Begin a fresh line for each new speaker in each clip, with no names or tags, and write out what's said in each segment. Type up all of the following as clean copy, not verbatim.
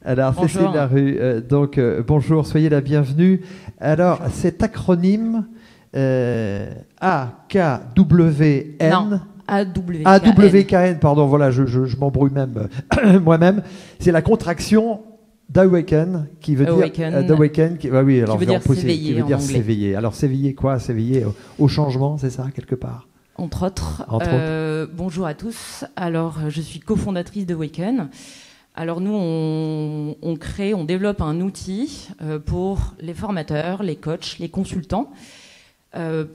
Alors,
Bonjour.
Cécile Larue, bonjour, soyez la bienvenue. Alors, cet acronyme AKWN.
Non, AWKN.
AWKN, pardon, voilà, je m'embrouille même moi-même. C'est la contraction d'Awaken, qui veut
Awaken.
dire d'Awaken, oui, alors
Qui veut dire s'éveiller
qui veut
en
dire
anglais.
s'éveiller. Alors s'éveiller quoi? S'éveiller au changement, c'est ça, quelque part?
Entre autres.
Entre autres.
Bonjour à tous. Alors, je suis cofondatrice de Awaken. Alors nous, on développe un outil pour les formateurs, les coachs, les consultants,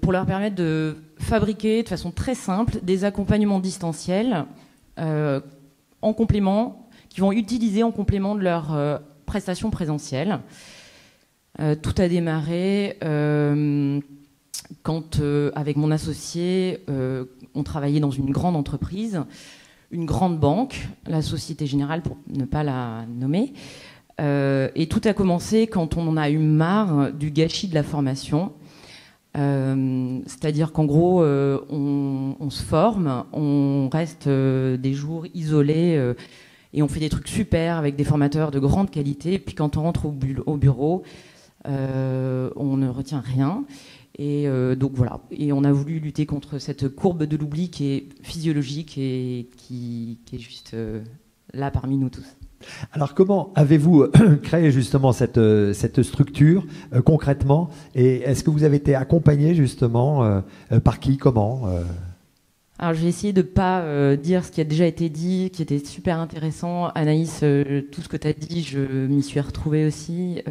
pour leur permettre de fabriquer de façon très simple des accompagnements distanciels en complément, qui vont utiliser en complément de leurs prestations présentielles. Tout a démarré quand, avec mon associé, on travaillait dans une grande entreprise, une grande banque, la Société Générale pour ne pas la nommer. Et tout a commencé quand on en a eu marre du gâchis de la formation. C'est-à-dire qu'en gros, on se forme, on reste des jours isolés et on fait des trucs super avec des formateurs de grande qualité. Et puis quand on rentre au bureau, on ne retient rien. Et donc voilà. Et on a voulu lutter contre cette courbe de l'oubli qui est physiologique et qui est juste là parmi nous tous.
Alors comment avez-vous créé justement cette structure concrètement, et est-ce que vous avez été accompagné justement par qui, comment
Alors je vais essayer de ne pas dire ce qui a déjà été dit, qui était super intéressant. Anaïs, tout ce que tu as dit, je m'y suis retrouvée aussi.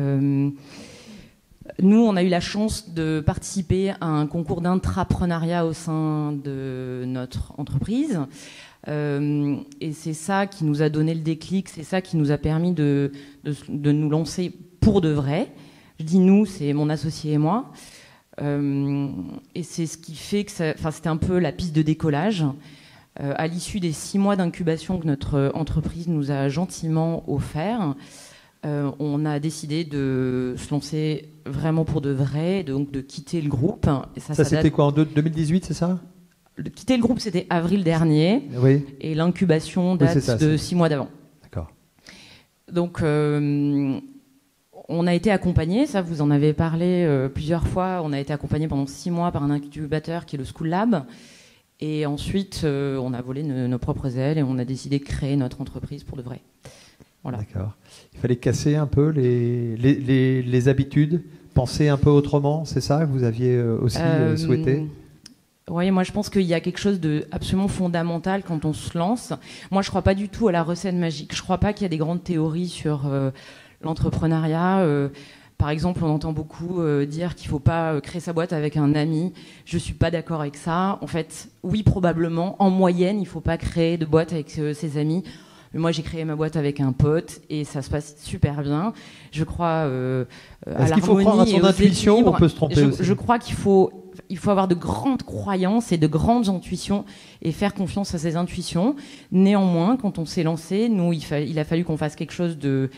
Nous, on a eu la chance de participer à un concours d'intrapreneuriat au sein de notre entreprise. Et c'est ça qui nous a donné le déclic, c'est ça qui nous a permis de nous lancer pour de vrai. Je dis nous, c'est mon associé et moi. Et c'est ce qui fait que c'était un peu la piste de décollage. À l'issue des 6 mois d'incubation que notre entreprise nous a gentiment offert, on a décidé de se lancer vraiment pour de vrai, donc de quitter le groupe. Et ça
c'était quoi, en 2018, c'est ça?
Quitter le groupe, c'était avril dernier.
Oui.
Et l'incubation date de 6 mois d'avant.
D'accord.
Donc, on a été accompagnés, ça vous en avez parlé plusieurs fois, on a été accompagnés pendant 6 mois par un incubateur qui est le School Lab. Et ensuite, on a volé nos propres ailes et on a décidé de créer notre entreprise pour de vrai. Voilà.
D'accord. Il fallait casser un peu les habitudes, penser un peu autrement, c'est ça que vous aviez aussi souhaité?
Oui, moi je pense qu'il y a quelque chose de absolument fondamental quand on se lance. Moi je ne crois pas du tout à la recette magique. Je ne crois pas qu'il y a des grandes théories sur l'entrepreneuriat. Par exemple, on entend beaucoup dire qu'il ne faut pas créer sa boîte avec un ami. Je ne suis pas d'accord avec ça. En fait, oui, probablement, en moyenne, il ne faut pas créer de boîte avec ses amis. Mais moi, j'ai créé ma boîte avec un pote et ça se passe super bien. Je crois à l'harmonie.
Est-ce qu'il faut croire à son intuition ou on peut se tromper aussi?
Je crois qu'il faut avoir de grandes croyances et de grandes intuitions et faire confiance à ses intuitions. Néanmoins, quand on s'est lancé, nous, il a fallu qu'on fasse quelque chose de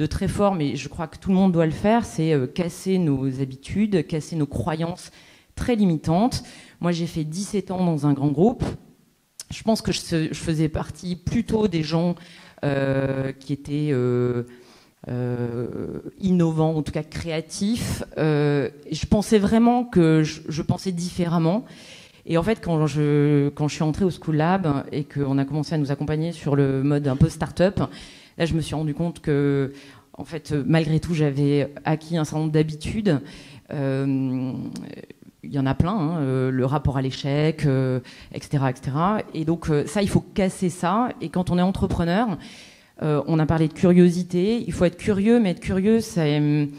très fort, mais je crois que tout le monde doit le faire, c'est casser nos habitudes, casser nos croyances très limitantes. Moi, j'ai fait 17 ans dans un grand groupe. Je pense que je faisais partie plutôt des gens qui étaient innovants, en tout cas créatifs. Je pensais vraiment que je pensais différemment. Et en fait, quand je suis entrée au School Lab et qu'on a commencé à nous accompagner sur le mode un peu start-up, là, je me suis rendu compte que, en fait, malgré tout, j'avais acquis un certain nombre d'habitudes. Il y en a plein, hein, le rapport à l'échec, etc., etc. Et donc ça, il faut casser ça. Et quand on est entrepreneur, on a parlé de curiosité. Il faut être curieux, mais être curieux, c'est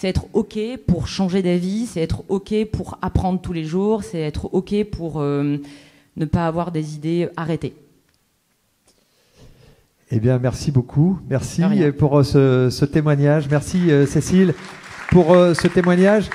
être OK pour changer d'avis, c'est être OK pour apprendre tous les jours, c'est être OK pour ne pas avoir des idées arrêtées.
Eh bien, merci beaucoup. Merci pour ce témoignage. Merci Cécile pour ce témoignage.